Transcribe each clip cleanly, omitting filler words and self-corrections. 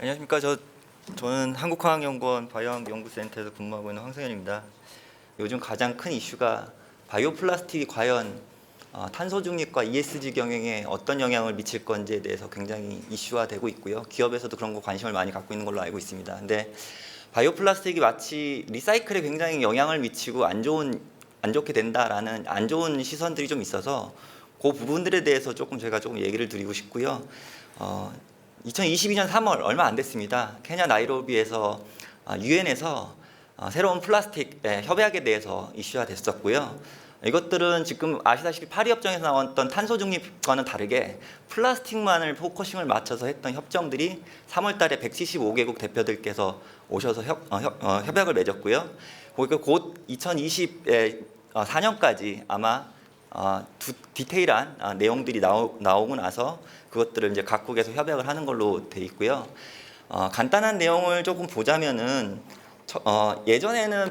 안녕하십니까. 저는 한국화학연구원 바이오연구센터에서 근무하고 있는 황성현입니다. 요즘 가장 큰 이슈가 바이오 플라스틱이 과연 탄소 중립과 ESG 경영에 어떤 영향을 미칠 건지에 대해서 굉장히 이슈화되고 있고요. 기업에서도 그런 거 관심을 많이 갖고 있는 걸로 알고 있습니다. 근데 바이오 플라스틱이 마치 리사이클에 굉장히 영향을 미치고 안 좋게 된다라는 안 좋은 시선들이 좀 있어서 그 부분들에 대해서 제가 조금 얘기를 드리고 싶고요. 2022년 3월 얼마 안 됐습니다. 케냐 나이로비에서 유엔에서 새로운 플라스틱 협약에 대해서 이슈화 됐었고요. 이것들은 지금 아시다시피 파리 협정에서 나왔던 탄소 중립과는 다르게 플라스틱만을 포커싱을 맞춰서 했던 협정들이 3월 달에 175개국 대표들께서 오셔서 협약을 맺었고요. 곧 2024년까지 아마 디테일한 내용들이 나오고 나서 그것들을 이제 각국에서 협약을 하는 걸로 돼 있고요. 간단한 내용을 조금 보자면은 예전에는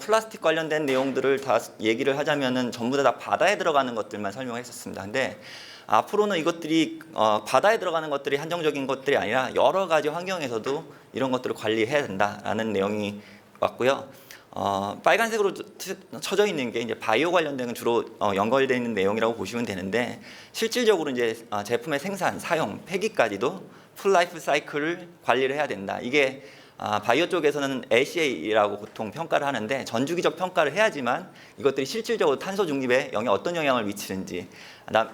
플라스틱 관련된 내용들을 다 얘기를 하자면은 전부 다 바다에 들어가는 것들만 설명을 했었습니다. 근데 앞으로는 이것들이 바다에 들어가는 것들이 한정적인 것들이 아니라 여러 가지 환경에서도 이런 것들을 관리해야 된다라는 내용이 왔고요. 빨간색으로 쳐져 있는 게 이제 바이오 관련된 건 주로 연결되어 있는 내용이라고 보시면 되는데, 실질적으로 이제 제품의 생산, 사용, 폐기까지도 풀 라이프 사이클을 관리를 해야 된다. 이게 바이오 쪽에서는 LCA라고 보통 평가를 하는데, 전주기적 평가를 해야지만 이것들이 실질적으로 탄소 중립에 어떤 영향을 미치는지,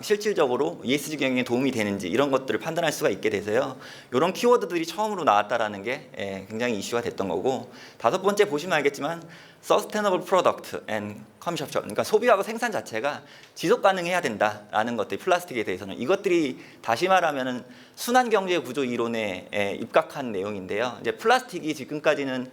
실질적으로 ESG 경영에 도움이 되는지 이런 것들을 판단할 수가 있게 돼서요. 이런 키워드들이 처음으로 나왔다라는 게 굉장히 이슈가 됐던 거고, 다섯 번째 보시면 알겠지만 Sustainable Product and Consumption, 그러니까 소비하고 생산 자체가 지속 가능해야 된다라는 것들이 플라스틱에 대해서는, 이것들이 다시 말하면은 순환 경제 구조 이론에 입각한 내용인데요. 이제 플라스틱이 지금까지는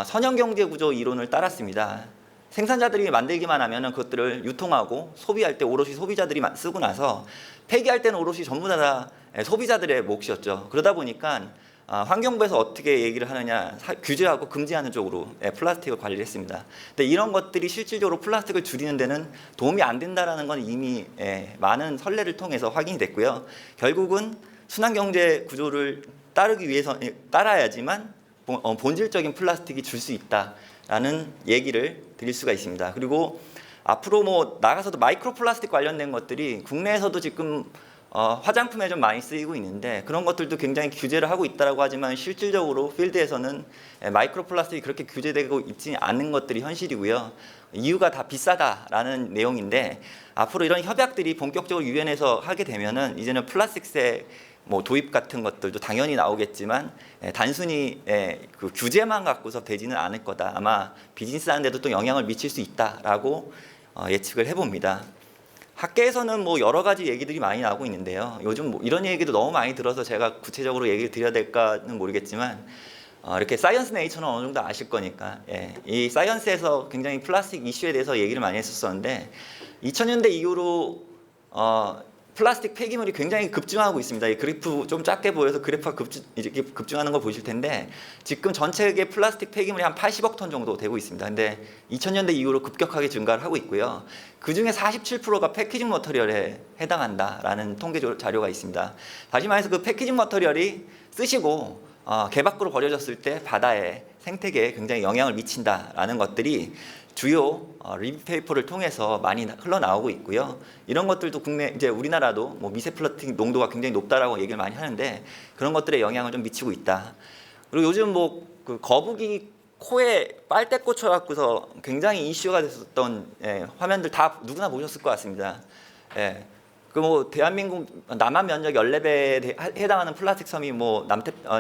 선형 경제 구조 이론을 따랐습니다. 생산자들이 만들기만 하면은 그것들을 유통하고 소비할 때 오롯이 소비자들이 쓰고 나서 폐기할 때는 오롯이 전부 다 소비자들의 몫이었죠. 그러다 보니까 환경부에서 어떻게 얘기를 하느냐, 규제하고 금지하는 쪽으로 플라스틱을 관리를 했습니다. 근데 이런 것들이 실질적으로 플라스틱을 줄이는 데는 도움이 안 된다라는 건 이미 많은 선례를 통해서 확인이 됐고요. 결국은 순환경제 구조를 따라야지만 본질적인 플라스틱이 줄 수 있다라는 얘기를 드릴 수가 있습니다. 그리고 앞으로 나가서도 마이크로 플라스틱 관련된 것들이 국내에서도 지금 화장품에 좀 많이 쓰이고 있는데, 그런 것들도 굉장히 규제를 하고 있다고 하지만 실질적으로 필드에서는 마이크로 플라스틱이 그렇게 규제되고 있지 않은 것들이 현실이고요. 이유가 다 비싸다라는 내용인데, 앞으로 이런 협약들이 본격적으로 유엔에서 하게 되면은 이제는 플라스틱세 도입 같은 것들도 당연히 나오겠지만 단순히 그 규제만 갖고서 되지는 않을 거다. 아마 비즈니스 하는 데도 또 영향을 미칠 수 있다라고 예측을 해봅니다. 학계에서는 여러 가지 얘기들이 많이 나오고 있는데요. 요즘 이런 얘기도 너무 많이 들어서 제가 구체적으로 얘기를 드려야 될까는 모르겠지만, 이렇게 사이언스 네이처는 어느 정도 아실 거니까, 이 사이언스에서 굉장히 플라스틱 이슈에 대해서 얘기를 많이 했었는데, 2000년대 이후로 플라스틱 폐기물이 굉장히 급증하고 있습니다. 이 그래프 좀 작게 보여서 그래프가 이렇게 급증하는 걸 보실 텐데, 지금 전 세계 플라스틱 폐기물이 한 80억 톤 정도 되고 있습니다. 근데 2000년대 이후로 급격하게 증가를 하고 있고요. 그 중에 47%가 패키징 머터리얼에 해당한다라는 통계 자료가 있습니다. 다시 말해서 그 패키징 머터리얼이 쓰시고 개 밖으로 버려졌을 때 바다에, 생태계에 굉장히 영향을 미친다라는 것들이 주요 리뷰 페이퍼를 통해서 많이 흘러나오고 있고요. 이런 것들도 이제 우리나라도 미세 플라스틱 농도가 굉장히 높다라고 얘기를 많이 하는데, 그런 것들에 영향을 좀 미치고 있다. 그리고 요즘 그 거북이 코에 빨대 꽂혀갖고서 굉장히 이슈가 됐었던 화면들 다 누구나 보셨을 것 같습니다. 대한민국 남한 면적 14배에 해당하는 플라스틱 섬이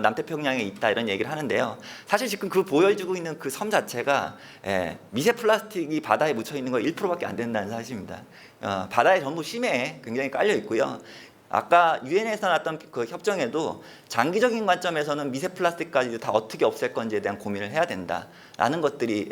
남태평양에 있다, 이런 얘기를 하는데요. 사실 지금 그 보여주고 있는 그 섬 자체가 미세 플라스틱이 바다에 묻혀 있는 거 1%밖에 안 된다는 사실입니다. 바다에 전부 심해에 굉장히 깔려 있고요. 아까 유엔에서 나왔던 그 협정에도 장기적인 관점에서는 미세 플라스틱까지 다 어떻게 없앨 건지에 대한 고민을 해야 된다라는 것들이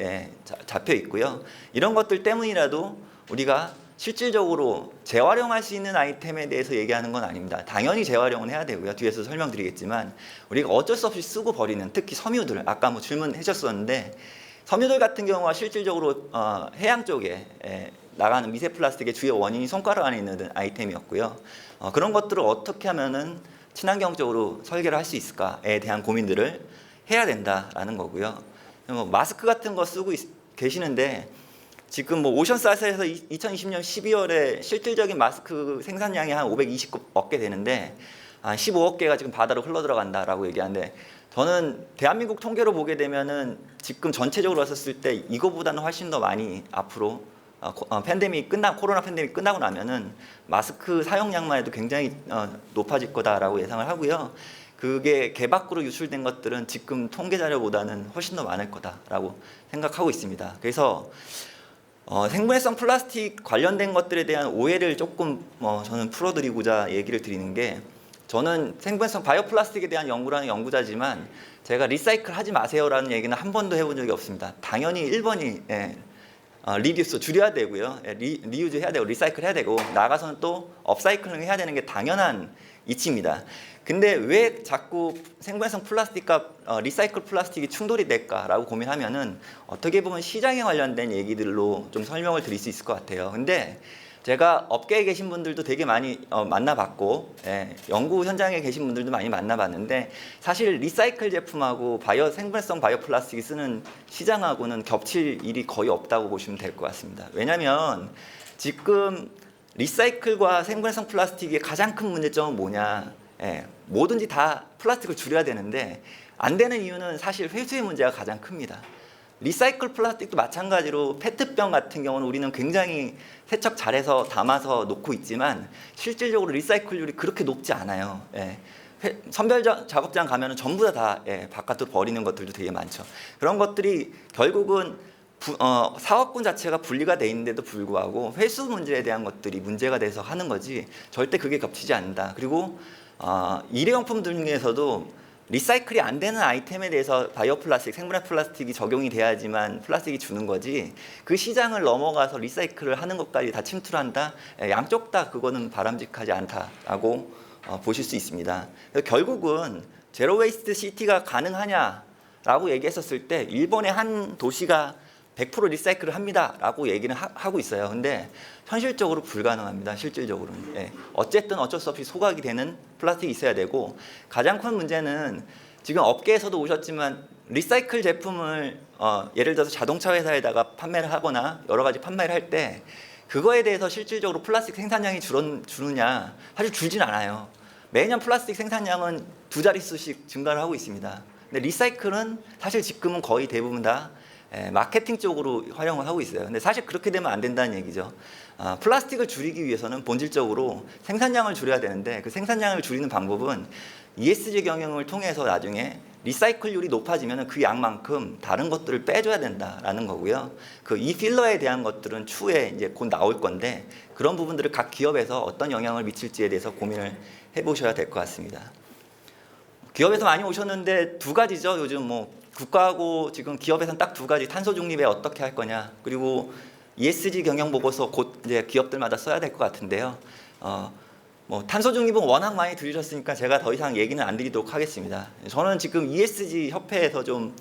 잡혀 있고요. 이런 것들 때문이라도 우리가 실질적으로 재활용할 수 있는 아이템에 대해서 얘기하는 건 아닙니다. 당연히 재활용은 해야 되고요. 뒤에서 설명드리겠지만, 우리가 어쩔 수 없이 쓰고 버리는, 특히 섬유들, 아까 질문하셨었는데, 섬유들 같은 경우가 실질적으로 해양 쪽에 나가는 미세 플라스틱의 주요 원인이 손가락 안에 있는 아이템이었고요. 그런 것들을 어떻게 하면은 친환경적으로 설계를 할 수 있을까에 대한 고민들을 해야 된다라는 거고요. 뭐 마스크 같은 거 쓰고 계시는데 지금 뭐 오션사스에서 2020년 12월에 실질적인 마스크 생산량이 한 520억 개 되는데 15억 개가 지금 바다로 흘러 들어간다라고 얘기하는데, 저는 대한민국 통계로 보게 되면은 지금 전체적으로 봤었을 때 이거보다는 훨씬 더 많이 앞으로 코로나 팬데믹 끝나고 나면은 마스크 사용량만 해도 굉장히 높아질 거다라고 예상을 하고요. 그게 개 밖으로 유출된 것들은 지금 통계 자료보다는 훨씬 더 많을 거다라고 생각하고 있습니다. 그래서 생분해성 플라스틱 관련된 것들에 대한 오해를 조금 저는 풀어드리고자 얘기를 드리는 게, 저는 생분해성 바이오 플라스틱에 대한 연구를 하는 연구자지만 제가 리사이클 하지 마세요라는 얘기는 한 번도 해본 적이 없습니다. 당연히 1번이 리듀스 줄여야 되고요. 리유즈 해야 되고 리사이클 해야 되고, 나가서는 또 업사이클링 해야 되는 게 당연한 이치입니다. 근데 왜 자꾸 생분해성 플라스틱과 리사이클 플라스틱이 충돌이 될까라고 고민하면은 어떻게 보면 시장에 관련된 얘기들로 좀 설명을 드릴 수 있을 것 같아요. 근데 제가 업계에 계신 분들도 되게 많이 만나봤고, 연구 현장에 계신 분들도 많이 만나봤는데, 사실 리사이클 제품하고 생분해성 바이오 플라스틱이 쓰는 시장하고는 겹칠 일이 거의 없다고 보시면 될 것 같습니다. 왜냐하면 지금 리사이클과 생분해성 플라스틱의 가장 큰 문제점은 뭐냐? 뭐든지 다 플라스틱을 줄여야 되는데 안 되는 이유는 사실 회수의 문제가 가장 큽니다. 리사이클 플라스틱도 마찬가지로 페트병 같은 경우는 우리는 굉장히 세척 잘해서 담아서 놓고 있지만 실질적으로 리사이클률이 그렇게 높지 않아요. 선별 작업장 가면은 전부 다 바깥으로 버리는 것들도 되게 많죠. 그런 것들이 결국은 사업군 자체가 분리가 돼 있는데도 불구하고 회수 문제에 대한 것들이 문제가 돼서 하는 거지, 절대 그게 겹치지 않는다. 그리고 일회용품 중에서도 리사이클이 안 되는 아이템에 대해서 바이오 플라스틱, 생분해 플라스틱이 적용이 돼야지만 플라스틱이 주는 거지, 그 시장을 넘어가서 리사이클을 하는 것까지 다 침투를 한다? 양쪽 다 그거는 바람직하지 않다라고 보실 수 있습니다. 그래서 결국은 제로 웨이스트 시티가 가능하냐라고 얘기했었을 때 일본의 한 도시가 100% 리사이클을 합니다라고 얘기는 하고 있어요. 근데 현실적으로 불가능합니다. 실질적으로는. 어쨌든 어쩔 수 없이 소각이 되는 플라스틱이 있어야 되고, 가장 큰 문제는 지금 업계에서도 오셨지만 리사이클 제품을 예를 들어서 자동차 회사에다가 판매를 하거나 여러 가지 판매를 할 때 그거에 대해서 실질적으로 플라스틱 생산량이 줄느냐? 사실 줄진 않아요. 매년 플라스틱 생산량은 2자릿수씩 증가를 하고 있습니다. 근데 리사이클은 사실 지금은 거의 대부분 다 마케팅 쪽으로 활용을 하고 있어요. 근데 사실 그렇게 되면 안 된다는 얘기죠. 플라스틱을 줄이기 위해서는 본질적으로 생산량을 줄여야 되는데, 그 생산량을 줄이는 방법은 ESG 경영을 통해서 나중에 리사이클률이 높아지면 그 양만큼 다른 것들을 빼줘야 된다라는 거고요. 그 이 필러에 대한 것들은 추후에 이제 곧 나올 건데, 그런 부분들을 각 기업에서 어떤 영향을 미칠지에 대해서 고민을 해보셔야 될 것 같습니다. 기업에서 많이 오셨는데 두 가지죠. 요즘 뭐 국가하고 지금 기업에서는 딱 두 가지, 탄소 중립에 어떻게 할 거냐, 그리고 ESG 경영 보고서 곧 이제 기업들마다 써야 될 것 같은데요. 뭐 탄소 중립은 워낙 많이 들으셨으니까 제가 더 이상 얘기는 안 드리도록 하겠습니다. 저는 지금 ESG 협회에서 좀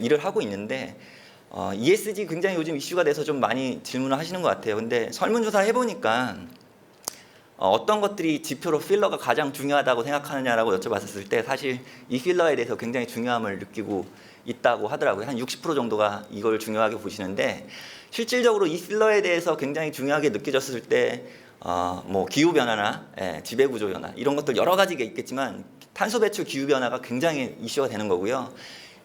일을 하고 있는데 ESG 굉장히 요즘 이슈가 돼서 좀 많이 질문을 하시는 것 같아요. 근데 설문조사 해보니까 어떤 것들이 지표로 필러가 가장 중요하다고 생각하느냐라고 여쭤봤을 때 사실 이 필러에 대해서 굉장히 중요함을 느끼고 있다고 하더라고요. 한 60% 정도가 이걸 중요하게 보시는데, 실질적으로 이 필러에 대해서 굉장히 중요하게 느껴졌을 때 뭐 기후 변화나 지배 구조 변화 이런 것들 여러 가지가 있겠지만 탄소 배출 기후 변화가 굉장히 이슈가 되는 거고요.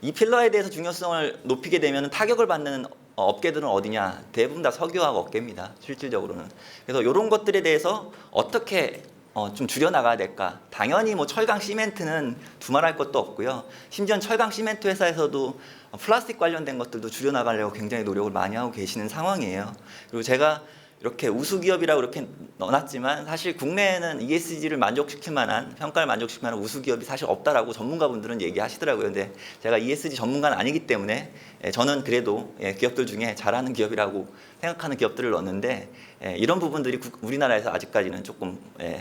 이 필러에 대해서 중요성을 높이게 되면 타격을 받는 업계들은 어디냐? 대부분 다 석유화학 업계입니다. 실질적으로는. 그래서 이런 것들에 대해서 어떻게 좀 줄여나가야 될까? 당연히 뭐 철강 시멘트는 두말할 것도 없고요. 심지어 철강 시멘트 회사에서도 플라스틱 관련된 것들도 줄여나가려고 굉장히 노력을 많이 하고 계시는 상황이에요. 그리고 제가 이렇게 우수기업이라고 이렇게 넣어놨지만 사실 국내에는 ESG를 만족시킬 만한, 평가를 만족시킬 만한 우수기업이 사실 없다라고 전문가분들은 얘기하시더라고요. 근데 제가 ESG 전문가는 아니기 때문에 저는 그래도 기업들 중에 잘하는 기업이라고 생각하는 기업들을 넣었는데, 이런 부분들이 우리나라에서 아직까지는 조금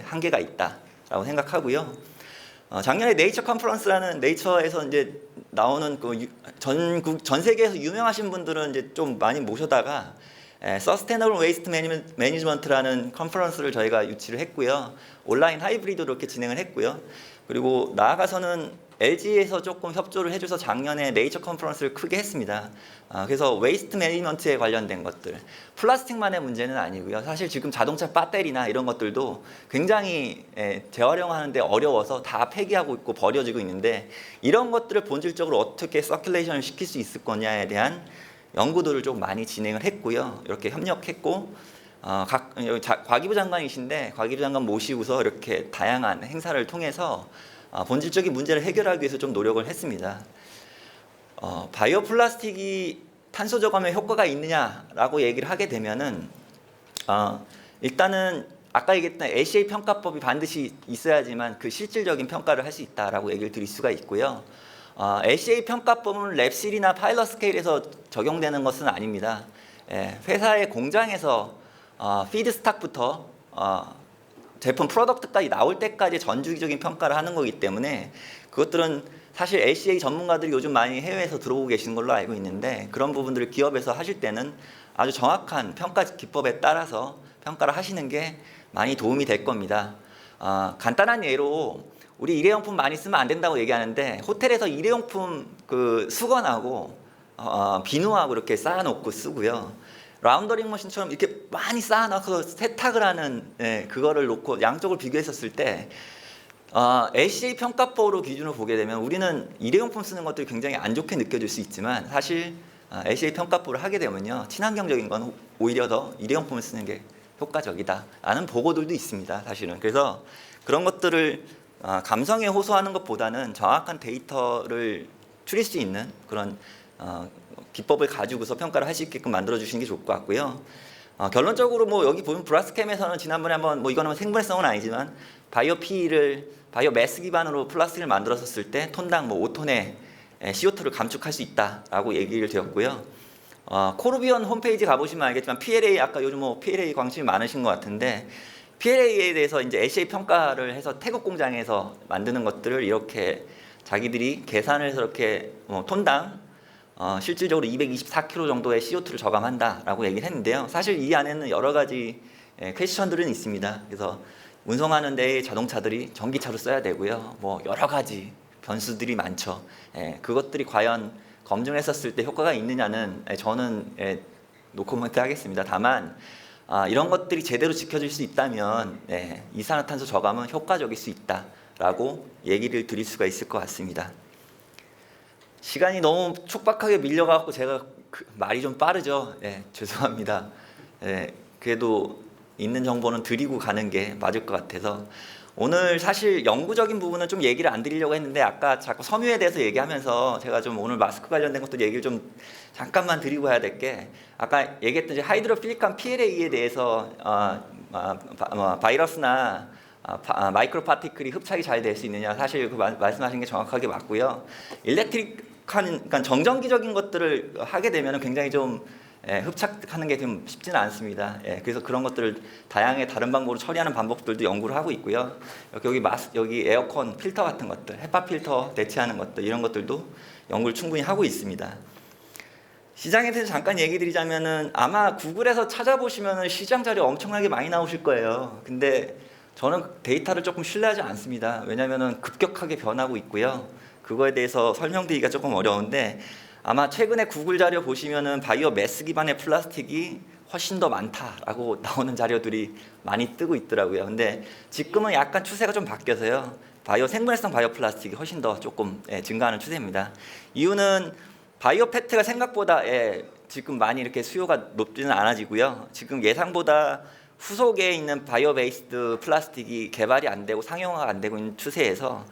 한계가 있다라고 생각하고요. 작년에 네이처 컨퍼런스라는, 네이처에서 이제 나오는 그 전 세계에서 유명하신 분들은 이제 좀 많이 모셔다가 서스테너블 웨이스트 매니지먼트라는 컨퍼런스를 저희가 유치를 했고요. 온라인 하이브리드로 이렇게 진행을 했고요. 그리고 나아가서는 LG에서 조금 협조를 해줘서 작년에 네이처 컨퍼런스를 크게 했습니다. 그래서 웨이스트 매니지먼트에 관련된 것들, 플라스틱만의 문제는 아니고요. 사실 지금 자동차 배터리나 이런 것들도 굉장히 재활용하는데 어려워서 다 폐기하고 있고 버려지고 있는데, 이런 것들을 본질적으로 어떻게 서큘레이션을 시킬 수 있을 거냐에 대한 연구들을 좀 많이 진행을 했고요. 이렇게 협력했고, 과기부 장관이신데 과기부 장관 모시고서 이렇게 다양한 행사를 통해서 본질적인 문제를 해결하기 위해서 좀 노력을 했습니다. 바이오 플라스틱이 탄소 저감에 효과가 있느냐라고 얘기를 하게 되면은 일단은 아까 얘기했던 ACA 평가법이 반드시 있어야지만 그 실질적인 평가를 할 수 있다라고 얘기를 드릴 수가 있고요. ACA 평가법은 랩실이나 파일럿 스케일에서 적용되는 것은 아닙니다. 회사의 공장에서 피드스탁부터 제품 프로덕트까지 나올 때까지 전주기적인 평가를 하는 거기 때문에, 그것들은 사실 ACA 전문가들이 요즘 많이 해외에서 들어오고 계시는 걸로 알고 있는데, 그런 부분들을 기업에서 하실 때는 아주 정확한 평가 기법에 따라서 평가를 하시는 게 많이 도움이 될 겁니다. 간단한 예로 우리 일회용품 많이 쓰면 안 된다고 얘기하는데, 호텔에서 일회용품 그 수건하고 비누하고 이렇게 쌓아놓고 쓰고요. 라운더링 머신처럼 이렇게 많이 쌓아놔서 세탁을 하는 그거를 놓고 양쪽을 비교했었을 때 ACA 평가법으로 기준을 보게 되면 우리는 일회용품 쓰는 것들이 굉장히 안 좋게 느껴질 수 있지만, 사실 ACA 평가법을 하게 되면요, 친환경적인 건 오히려 더 일회용품을 쓰는 게 효과적이다라는 보고들도 있습니다, 사실은. 그래서 그런 것들을 감성에 호소하는 것보다는 정확한 데이터를 추릴 수 있는 그런 기법을 가지고서 평가를 할 수 있게끔 만들어 주시는 게 좋을 것 같고요. 결론적으로 뭐 여기 보면 브라스캠에서는 지난번에 한번 뭐 이거는 생분해성은 아니지만 바이오 PE를 바이오 매스 기반으로 플라스틱을 만들었을 때 톤당 뭐 5톤의 CO2를 감축할 수 있다라고 얘기를 드렸고요. 코르비언 홈페이지 가보시면 알겠지만 PLA, 아까 요즘 뭐 PLA 관심이 많으신 것 같은데, PLA에 대해서 이제 ACA 평가를 해서 태국 공장에서 만드는 것들을 이렇게 자기들이 계산을 해서 이렇게 톤당 실질적으로 224kg 정도의 CO2를 저감한다라고 얘기를 했는데요. 사실 이 안에는 여러 가지 퀘스천들은 있습니다. 그래서 운송하는 데에 자동차들이 전기차로 써야 되고요. 뭐 여러 가지 변수들이 많죠. 그것들이 과연 검증했었을 때 효과가 있느냐는 저는 노코멘트 하겠습니다. 다만 이런 것들이 제대로 지켜질 수 있다면 이산화탄소 저감은 효과적일 수 있다라고 얘기를 드릴 수가 있을 것 같습니다. 시간이 너무 촉박하게 밀려가지고 제가 말이 좀 빠르죠. 죄송합니다. 그래도 있는 정보는 드리고 가는 게 맞을 것 같아서, 오늘 사실 영구적인 부분은 좀 얘기를 안 드리려고 했는데, 아까 자꾸 섬유에 대해서 얘기하면서 제가 좀 오늘 마스크 관련된 것도 얘기를 좀 잠깐만 드리고 해야 될 게, 아까 얘기했던 이제 하이드로필리칸 PLA에 대해서 바이러스나 마이크로 파티클이 흡착이 잘 될 수 있느냐, 사실 그 말씀하신 게 정확하게 맞고요. 그러니까 정전기적인 것들을 하게 되면 굉장히 좀 흡착하는 게 좀 쉽지는 않습니다. 그래서 그런 것들을 다양하게 다른 방법으로 처리하는 방법들도 연구를 하고 있고요. 여기 에어컨 필터 같은 것들, 헤파 필터 대체하는 것들, 이런 것들도 연구를 충분히 하고 있습니다. 시장에 대해서 잠깐 얘기 드리자면은, 아마 구글에서 찾아보시면은 시장 자료 엄청나게 많이 나오실 거예요. 근데 저는 데이터를 조금 신뢰하지 않습니다. 왜냐하면은 급격하게 변하고 있고요. 그거에 대해서 설명드리기가 조금 어려운데, 아마 최근에 구글 자료 보시면은 바이오 매스 기반의 플라스틱이 훨씬 더 많다라고 나오는 자료들이 많이 뜨고 있더라고요. 근데 지금은 약간 추세가 좀 바뀌어서요, 생분해성 바이오 플라스틱이 훨씬 더 조금 증가하는 추세입니다. 이유는 바이오 페트가 생각보다 지금 많이 이렇게 수요가 높지는 않아지고요. 지금 예상보다 후속에 있는 바이오 베이스드 플라스틱이 개발이 안 되고 상용화가 안 되고 있는 추세에서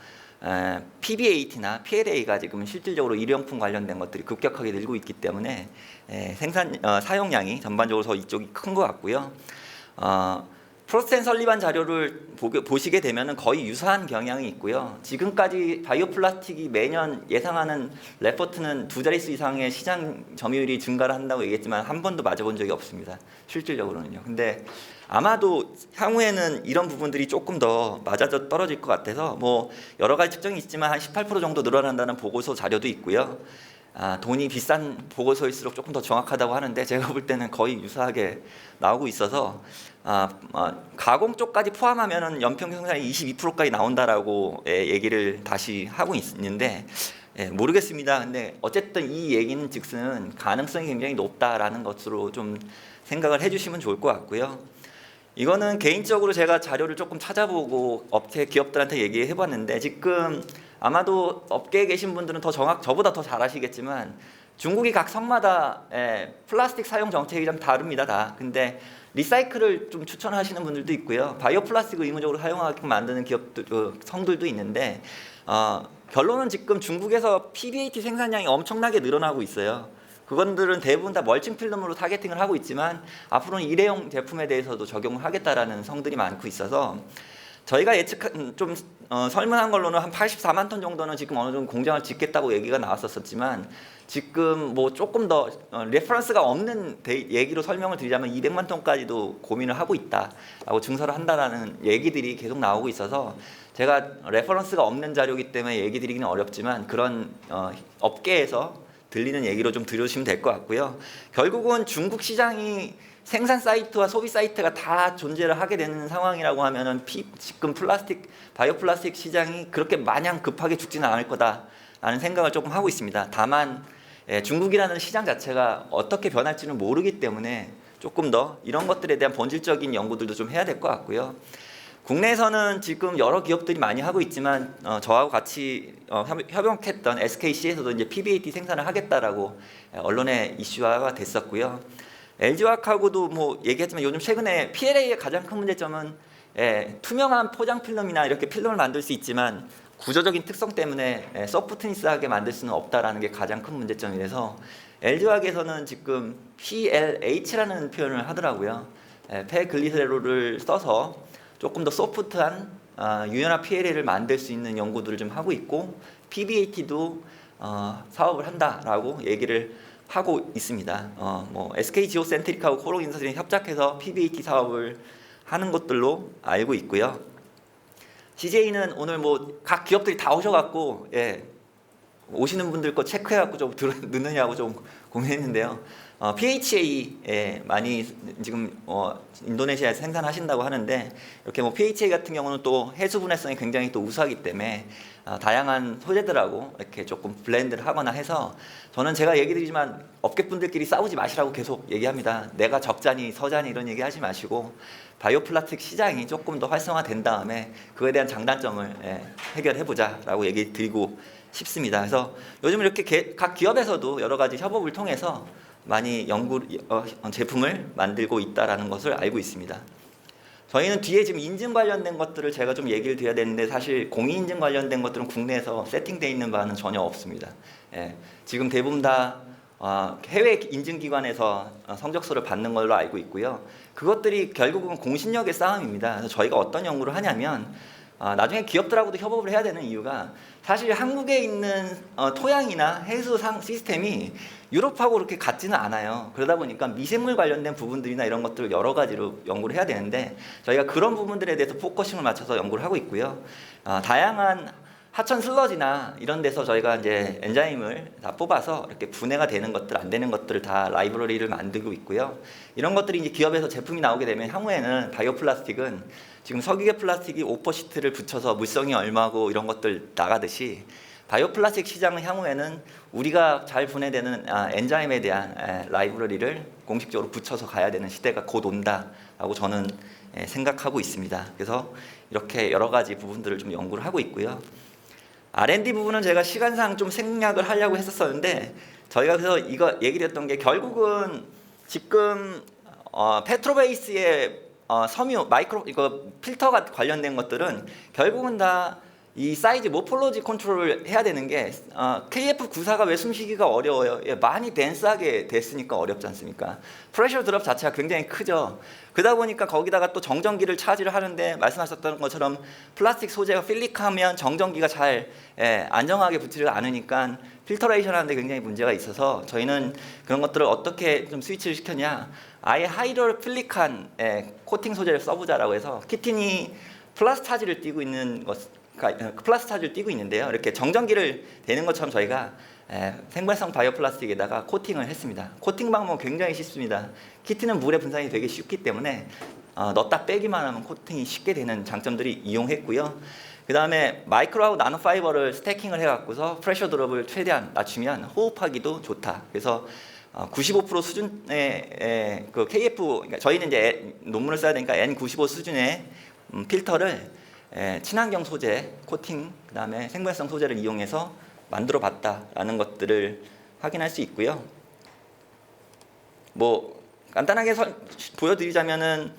PBAT나 PLA가 지금 실질적으로 일회용품 관련된 것들이 급격하게 늘고 있기 때문에 사용량이 전반적으로 더 이쪽이 큰 것 같고요. 프로스트 앤 설리반 자료를 보시게 되면 거의 유사한 경향이 있고요. 지금까지 바이오 플라스틱이 매년 예상하는 레포트는 2자릿수 이상의 시장 점유율이 증가를 한다고 얘기했지만 한 번도 맞아본 적이 없습니다, 실질적으로는요. 근데 아마도 향후에는 이런 부분들이 조금 더 맞아져 떨어질 것 같아서, 뭐 여러 가지 측정이 있지만 한 18% 정도 늘어난다는 보고서 자료도 있고요. 돈이 비싼 보고서일수록 조금 더 정확하다고 하는데 제가 볼 때는 거의 유사하게 나오고 있어서 가공 쪽까지 포함하면은 연평균 생산이 22%까지 나온다라고 얘기를 다시 하고 있는데 모르겠습니다. 근데 어쨌든 이 얘기는 즉슨 가능성이 굉장히 높다라는 것으로 좀 생각을 해주시면 좋을 것 같고요. 이거는 개인적으로 제가 자료를 조금 찾아보고 업체 기업들한테 얘기해봤는데 지금 아마도 업계에 계신 분들은 저보다 더 잘 아시겠지만 중국이 각 성마다 플라스틱 사용 정책이 좀 다릅니다. 다. 근데 리사이클을 좀 추천하시는 분들도 있고요. 바이오 플라스틱을 의무적으로 사용하게끔 만드는 기업들, 성들도 있는데 결론은 지금 중국에서 PBAT 생산량이 엄청나게 늘어나고 있어요. 그건들은 대부분 다 멀칭 필름으로 타겟팅을 하고 있지만 앞으로는 일회용 제품에 대해서도 적용을 하겠다라는 성들이 많고 있어서 저희가 예측한 좀 설문한 걸로는 한 84만 톤 정도는 지금 어느 정도 공장을 짓겠다고 얘기가 나왔었지만 지금 뭐 조금 더 레퍼런스가 없는 얘기로 설명을 드리자면 200만 톤까지도 고민을 하고 있다라고 증설을 한다라는 얘기들이 계속 나오고 있어서 제가 레퍼런스가 없는 자료이기 때문에 얘기 드리기는 어렵지만 그런 업계에서 들리는 얘기로 좀 들으시면 될 것 같고요. 결국은 중국 시장이 생산 사이트와 소비 사이트가 다 존재를 하게 되는 상황이라고 하면은 지금 바이오 플라스틱 시장이 그렇게 마냥 급하게 죽지는 않을 거다라는 생각을 조금 하고 있습니다. 다만 중국이라는 시장 자체가 어떻게 변할지는 모르기 때문에 조금 더 이런 것들에 대한 본질적인 연구들도 좀 해야 될 것 같고요. 국내에서는 지금 여러 기업들이 많이 하고 있지만 저하고 같이 협력했던 SKC에서도 이제 PBAT 생산을 하겠다라고 언론에 이슈화가 됐었고요. LG화학하고도 뭐 얘기했지만 요즘 최근에 PLA의 가장 큰 문제점은 투명한 포장 필름이나 이렇게 필름을 만들 수 있지만 구조적인 특성 때문에 소프트니스하게 만들 수는 없다라는 게 가장 큰 문제점이라서 LG화학에서는 지금 PLH라는 표현을 하더라고요. 폐글리세롤을 써서 조금 더 소프트한 유연한 PLA를 만들 수 있는 연구들을 좀 하고 있고 PBAT도 사업을 한다라고 얘기를 하고 있습니다. 뭐 SK 지오센트릭하고 코록인사들이 협작해서 PBAT 사업을 하는 것들로 알고 있고요. CJ는 오늘 뭐 각 기업들이 다 오셔갖고 오시는 분들 거 체크해갖고 좀 넣느냐고 좀 고민했는데요. PHA 많이 지금 인도네시아에서 생산하신다고 하는데 이렇게 뭐 PHA 같은 경우는 또 해수 분해성이 굉장히 또 우수하기 때문에 다양한 소재들하고 이렇게 조금 블렌드를 하거나 해서 저는 제가 얘기 드리지만 업계분들끼리 싸우지 마시라고 계속 얘기합니다. 내가 적자니 서자니 이런 얘기 하지 마시고 바이오 플라스틱 시장이 조금 더 활성화된 다음에 그거에 대한 장단점을 해결해보자라고 얘기 드리고 싶습니다. 그래서 요즘 이렇게 각 기업에서도 여러 가지 협업을 통해서 많이 제품을 만들고 있다라는 것을 알고 있습니다. 저희는 뒤에 지금 인증 관련된 것들을 제가 좀 얘기를 드려야 되는데 사실 공인인증 관련된 것들은 국내에서 세팅되어 있는 바는 전혀 없습니다. 지금 대부분 다 해외 인증기관에서 성적서를 받는 걸로 알고 있고요. 그것들이 결국은 공신력의 싸움입니다. 그래서 저희가 어떤 연구를 하냐면 나중에 기업들하고도 협업을 해야 되는 이유가 사실 한국에 있는 토양이나 해수 시스템이 유럽하고 그렇게 같지는 않아요. 그러다 보니까 미생물 관련된 부분들이나 이런 것들을 여러 가지로 연구를 해야 되는데 저희가 그런 부분들에 대해서 포커싱을 맞춰서 연구를 하고 있고요. 다양한 하천 슬러지나 이런 데서 저희가 이제 엔자임을 다 뽑아서 이렇게 분해가 되는 것들, 안 되는 것들을 다 라이브러리를 만들고 있고요. 이런 것들이 이제 기업에서 제품이 나오게 되면 향후에는 바이오 플라스틱은 지금 석유계 플라스틱이 5%를 붙여서 물성이 얼마고 이런 것들 나가듯이 바이오 플라스틱 시장은 향후에는 우리가 잘 분해되는 엔자임에 대한 라이브러리를 공식적으로 붙여서 가야 되는 시대가 곧 온다라고 저는 생각하고 있습니다. 그래서 이렇게 여러 가지 부분들을 좀 연구를 하고 있고요. R&D 부분은 제가 시간상 좀 생략을 하려고 했었는데 저희가 그래서 이거 얘기를 했던 게 결국은 지금 페트로베이스의 섬유 이거 필터가 관련된 것들은 결국은 다 이 사이즈 모폴로지 컨트롤을 해야 되는 게 KF94가 왜 숨쉬기가 어려워요? 많이 덴스하게 됐으니까 어렵지 않습니까? 프레셔 드롭 자체가 굉장히 크죠. 그러다 보니까 거기다가 또 정전기를 차지를 하는데 말씀하셨던 것처럼 플라스틱 소재가 필릭하면 정전기가 잘 안정하게 붙지를 않으니까 필터레이션 하는데 굉장히 문제가 있어서 저희는 그런 것들을 어떻게 좀 스위치를 시켰냐, 아예 하이드로필릭한 코팅 소재를 써보자라고 해서 키틴이 플러스 차지를 띠고 있는 것 플라스 차주를 띄고 있는데요. 이렇게 정전기를 대는 것처럼 저희가 생발성 바이오 플라스틱에다가 코팅을 했습니다. 코팅 방법은 굉장히 쉽습니다. 키트는 물에 분산이 되게 쉽기 때문에 넣었다 빼기만 하면 코팅이 쉽게 되는 장점들이 이용했고요. 그 다음에 마이크로하고 나노파이버를 스태킹을 해갖고서 프레셔 드롭을 최대한 낮추면 호흡하기도 좋다. 그래서 95% 수준의 그 KF, 그러니까 저희는 이제 논문을 써야 되니까 N95 수준의 필터를 친환경 소재, 코팅, 그 다음에 생물성 소재를 이용해서 만들어 봤다라는 것들을 확인할 수 있고요. 뭐 간단하게 보여드리자면은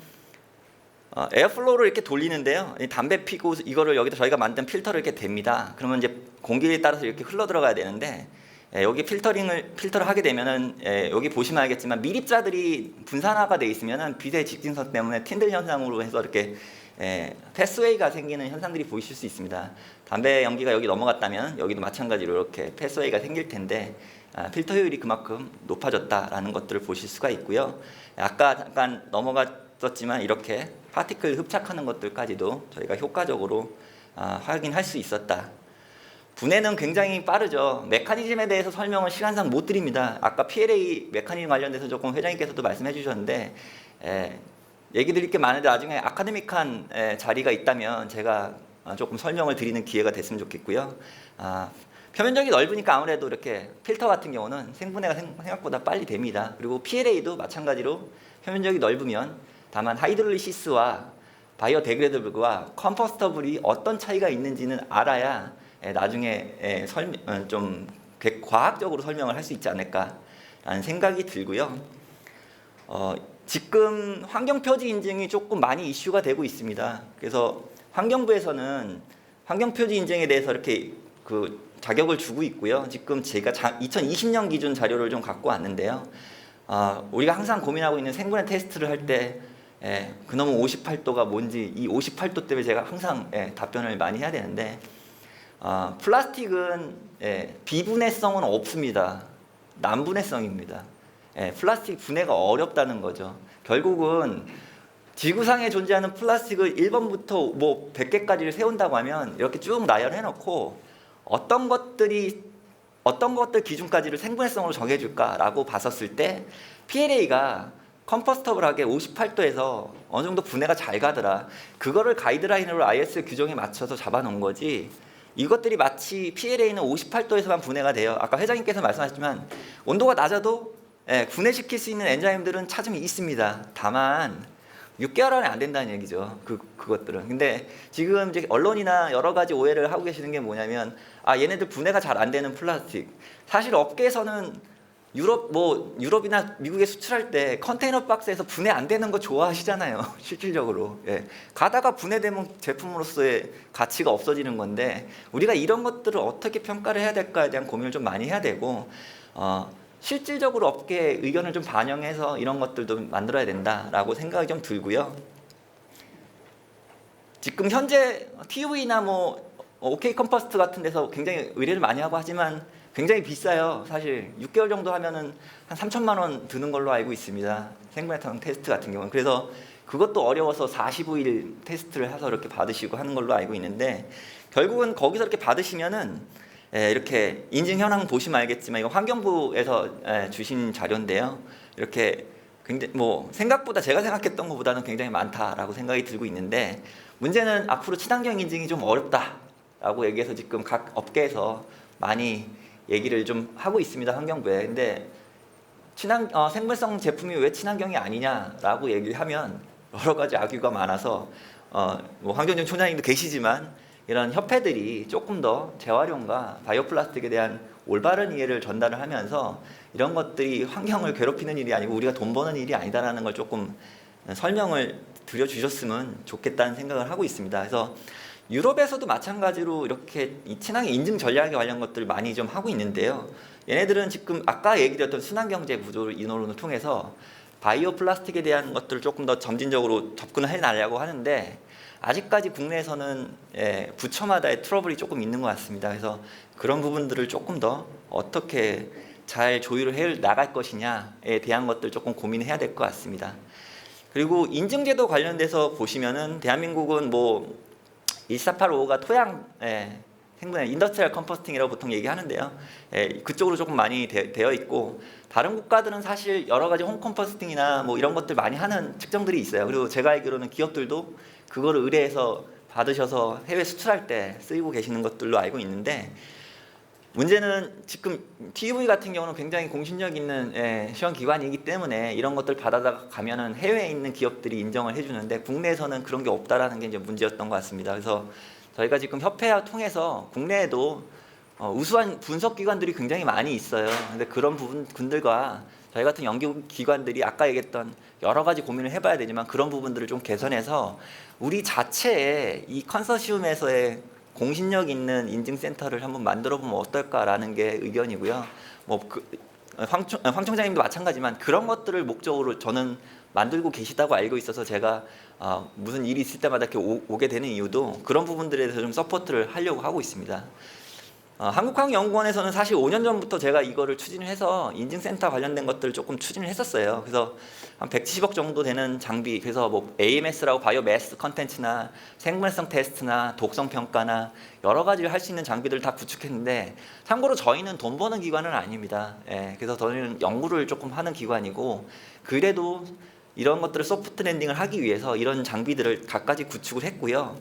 에어플로우를 이렇게 돌리는데요. 이 담배 피고 이거를 여기다 저희가 만든 필터를 이렇게 댑니다. 그러면 이제 공기에 따라서 이렇게 흘러 들어가야 되는데 여기 필터를 하게 되면은 여기 보시면 알겠지만 밀입자들이 분산화가 돼 있으면은 빛의 직진성 때문에 틴들 현상으로 해서 이렇게 패스웨이가 생기는 현상들이 보이실 수 있습니다. 담배 연기가 여기 넘어갔다면 여기도 마찬가지로 이렇게 패스웨이가 생길 텐데 필터 효율이 그만큼 높아졌다라는 것들을 보실 수가 있고요. 아까 잠깐 넘어갔었지만 이렇게 파티클 흡착하는 것들까지도 저희가 효과적으로 확인할 수 있었다. 분해는 굉장히 빠르죠. 메커니즘에 대해서 설명을 시간상 못 드립니다. 아까 PLA 메커니즘 관련돼서 조금 회장님께서도 말씀해 주셨는데 얘기 드릴 게 많은데 나중에 아카데믹한 자리가 있다면 제가 조금 설명을 드리는 기회가 됐으면 좋겠고요. 표면적이 넓으니까 아무래도 이렇게 필터 같은 경우는 생분해가 생각보다 빨리 됩니다. 그리고 PLA도 마찬가지로 표면적이 넓으면 다만 하이드롤리시스와 바이오 데그레더블과 컴포스터블이 어떤 차이가 있는지는 알아야 나중에 좀 과학적으로 설명을 할 수 있지 않을까라는 생각이 들고요. 지금 환경표지 인증이 조금 많이 이슈가 되고 있습니다. 그래서 환경부에서는 환경표지 인증에 대해서 이렇게 그 자격을 주고 있고요. 지금 제가 2020년 기준 자료를 좀 갖고 왔는데요. 우리가 항상 고민하고 있는 생분해 테스트를 할 때 그놈의 58도가 뭔지 이 58도 때문에 제가 항상 답변을 많이 해야 되는데 플라스틱은 비분해성은 없습니다. 난분해성입니다. 플라스틱 분해가 어렵다는 거죠. 결국은 지구상에 존재하는 플라스틱을 1번부터 뭐 100개까지를 세운다고 하면 이렇게 쭉 나열해 놓고 어떤 것들 기준까지를 생분해성으로 정해줄까라고 봤었을 때 PLA가 컴포스터블하게 58도에서 어느 정도 분해가 잘 가더라. 그거를 가이드라인으로 IS 규정에 맞춰서 잡아놓은 거지. 이것들이 마치 PLA는 58도에서만 분해가 돼요. 아까 회장님께서 말씀하셨지만 온도가 낮아도 분해시킬 수 있는 엔자임들은 찾으면 있습니다. 다만 6개월 안에 안 된다는 얘기죠. 그것들은. 근데 지금 이제 언론이나 여러 가지 오해를 하고 계시는 게 뭐냐면 얘네들 분해가 잘 안 되는 플라스틱. 사실 업계에서는 유럽이나 미국에 수출할 때 컨테이너 박스에서 분해 안 되는 거 좋아하시잖아요. 실질적으로. 가다가 분해되면 제품으로서의 가치가 없어지는 건데 우리가 이런 것들을 어떻게 평가를 해야 될까에 대한 고민을 좀 많이 해야 되고 실질적으로 업계의 의견을 좀 반영해서 이런 것들도 만들어야 된다라고 생각이 좀 들고요. 지금 현재 TUV나 OK 컴포스트 같은 데서 굉장히 의뢰를 많이 하고 하지만 굉장히 비싸요. 사실 6개월 정도 하면은 한 3천만 원 드는 걸로 알고 있습니다. 생분해성 테스트 같은 경우는. 그래서 그것도 어려워서 45일 테스트를 해서 이렇게 받으시고 하는 걸로 알고 있는데 결국은 거기서 이렇게 받으시면은 이렇게 인증 현황 보시면 알겠지만 이거 환경부에서 주신 자료인데요. 이렇게 굉장히 생각보다 제가 생각했던 것보다는 굉장히 많다라고 생각이 들고 있는데 문제는 앞으로 친환경 인증이 좀 어렵다라고 얘기해서 지금 각 업계에서 많이 얘기를 좀 하고 있습니다. 환경부에. 근데 생물성 제품이 왜 친환경이 아니냐라고 얘기를 하면 여러 가지 악유가 많아서 환경부 총장님도 계시지만 이런 협회들이 조금 더 재활용과 바이오 플라스틱에 대한 올바른 이해를 전달을 하면서 이런 것들이 환경을 괴롭히는 일이 아니고 우리가 돈 버는 일이 아니다라는 걸 조금 설명을 드려주셨으면 좋겠다는 생각을 하고 있습니다. 그래서 유럽에서도 마찬가지로 이렇게 이 친환경 인증 전략에 관련 것들을 많이 좀 하고 있는데요. 얘네들은 지금 아까 얘기드렸던 순환경제 구조를 이론을 통해서 바이오 플라스틱에 대한 것들을 조금 더 점진적으로 접근을 해나가려고 하는데 아직까지 국내에서는 부처마다의 트러블이 조금 있는 것 같습니다. 그래서 그런 부분들을 조금 더 어떻게 잘 조율을 해 나갈 것이냐에 대한 것들 조금 고민해야 될 것 같습니다. 그리고 인증제도 관련돼서 보시면은 대한민국은 14855가 토양 생분해 인더스트리얼 컴포스팅이라고 보통 얘기하는데요. 그쪽으로 조금 많이 되어 있고 다른 국가들은 사실 여러 가지 홈 컴포스팅이나 뭐 이런 것들 많이 하는 측정들이 있어요. 그리고 제가 알기로는 기업들도 그거를 의뢰해서 받으셔서 해외 수출할 때 쓰이고 계시는 것들로 알고 있는데 문제는 지금 TUV 같은 경우는 굉장히 공신력 있는 시험 기관이기 때문에 이런 것들 받아다 가면은 해외에 있는 기업들이 인정을 해주는데 국내에서는 그런 게 없다라는 게 이제 문제였던 것 같습니다. 그래서 저희가 지금 협회와 통해서 국내에도 우수한 분석 기관들이 굉장히 많이 있어요. 근데 그런 부분들과 저희 같은 연구 기관들이 아까 얘기했던 여러 가지 고민을 해봐야 되지만 그런 부분들을 좀 개선해서 우리 자체의 이 컨소시엄에서의 공신력 있는 인증센터를 한번 만들어 보면 어떨까라는 게 의견이고요. 황 총장님도 마찬가지지만 그런 것들을 목적으로 저는 만들고 계시다고 알고 있어서 제가 무슨 일이 있을 때마다 이렇게 오게 되는 이유도 그런 부분들에 대해서 좀 서포트를 하려고 하고 있습니다. 한국화학연구원에서는 사실 5년 전부터 제가 이거를 추진을 해서 인증센터 관련된 것들을 조금 추진을 했었어요. 그래서 한 170억 정도 되는 장비, 그래서 뭐 AMS라고 바이오 매스 컨텐츠나 생분해성 테스트나 독성 평가나 여러 가지를 할 수 있는 장비들을 다 구축했는데 참고로 저희는 돈 버는 기관은 아닙니다. 그래서 저희는 연구를 조금 하는 기관이고 그래도 이런 것들을 소프트 랜딩을 하기 위해서 이런 장비들을 갖가지 구축을 했고요.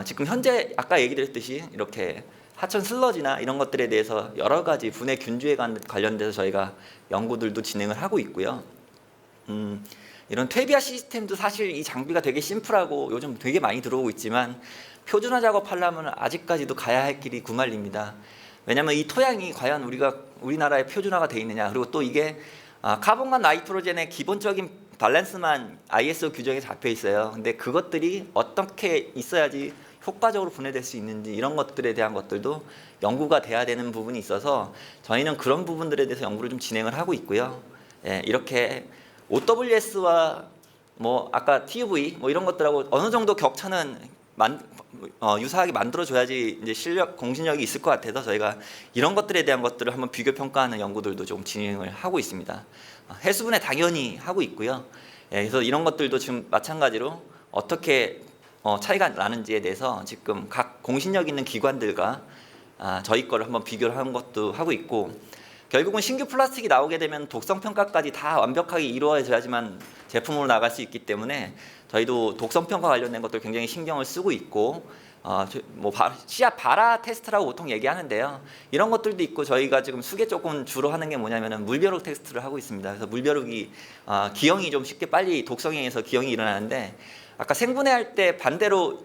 지금 현재 아까 얘기 드렸듯이 이렇게 하천 슬러지나 이런 것들에 대해서 여러 가지 분해 균주에 관련돼서 저희가 연구들도 진행을 하고 있고요. 이런 퇴비화 시스템도 사실 이 장비가 되게 심플하고 요즘 되게 많이 들어오고 있지만 표준화 작업하려면 아직까지도 가야 할 길이 구말립니다. 왜냐하면 이 토양이 과연 우리나라에 표준화가 돼 있느냐, 그리고 또 이게 카본과 나이트로젠의 기본적인 밸런스만 ISO 규정에 잡혀 있어요. 근데 그것들이 어떻게 있어야지 효과적으로 분해될 수 있는지 이런 것들에 대한 것들도 연구가 돼야 되는 부분이 있어서 저희는 그런 부분들에 대해서 연구를 좀 진행을 하고 있고요. 이렇게 OWS와 뭐 아까 TUV 뭐 이런 것들하고 어느 정도 격차는 유사하게 만들어줘야지 이제 실력 공신력이 있을 것 같아서 저희가 이런 것들에 대한 것들을 한번 비교 평가하는 연구들도 좀 진행을 하고 있습니다. 해수분해 당연히 하고 있고요. 그래서 이런 것들도 지금 마찬가지로 어떻게 차이가 나는지에 대해서 지금 각 공신력 있는 기관들과 저희 거를 한번 비교를 하는 것도 하고 있고 결국은 신규 플라스틱이 나오게 되면 독성 평가까지 다 완벽하게 이루어져야지만 제품으로 나갈 수 있기 때문에 저희도 독성 평가 관련된 것들 굉장히 신경을 쓰고 있고 뭐 씨앗 발화 테스트라고 보통 얘기하는데요. 이런 것들도 있고 저희가 지금 수계 조금 주로 하는 게 뭐냐면은 물벼룩 테스트를 하고 있습니다. 그래서 물벼룩이 기형이 좀 쉽게 빨리 독성에 의해서 기형이 일어나는데 아까 생분해할 때 반대로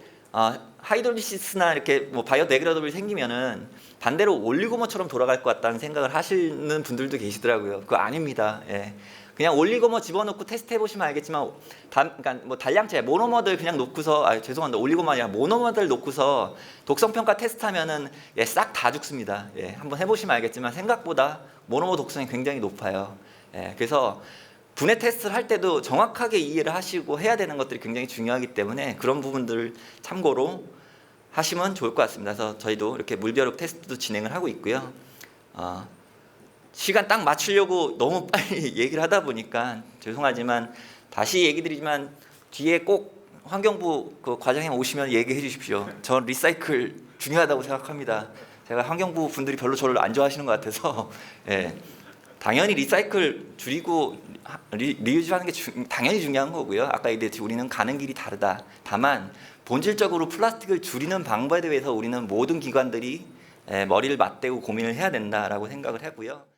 하이드롤리시스나 이렇게 뭐 바이오데그레이더블이 생기면은 반대로 올리고머처럼 돌아갈 것 같다는 생각을 하시는 분들도 계시더라고요. 그거 아닙니다. 그냥 올리고머 집어넣고 테스트 해보시면 알겠지만 그러니까 뭐 단량체 모노머들 그냥 놓고서 죄송합니다. 올리고머 아니라 모노머들 놓고서 독성 평가 테스트하면은 싹 다 죽습니다. 한번 해보시면 알겠지만 생각보다 모노머 독성이 굉장히 높아요. 그래서 분해 테스트를 할 때도 정확하게 이해를 하시고 해야 되는 것들이 굉장히 중요하기 때문에 그런 부분들을 참고로 하시면 좋을 것 같습니다. 그래서 저희도 이렇게 물벼룩 테스트도 진행을 하고 있고요. 시간 딱 맞추려고 너무 빨리 얘기를 하다 보니까 죄송하지만 다시 얘기 드리지만 뒤에 꼭 환경부 그 과장님 오시면 얘기해 주십시오. 전 리사이클 중요하다고 생각합니다. 제가 환경부 분들이 별로 저를 안 좋아하시는 것 같아서 당연히 리사이클 줄이고 리유즈하는 게 당연히 중요한 거고요. 아까 얘기했듯이 우리는 가는 길이 다르다. 다만 본질적으로 플라스틱을 줄이는 방법에 대해서 우리는 모든 기관들이 머리를 맞대고 고민을 해야 된다라고 생각을 하고요.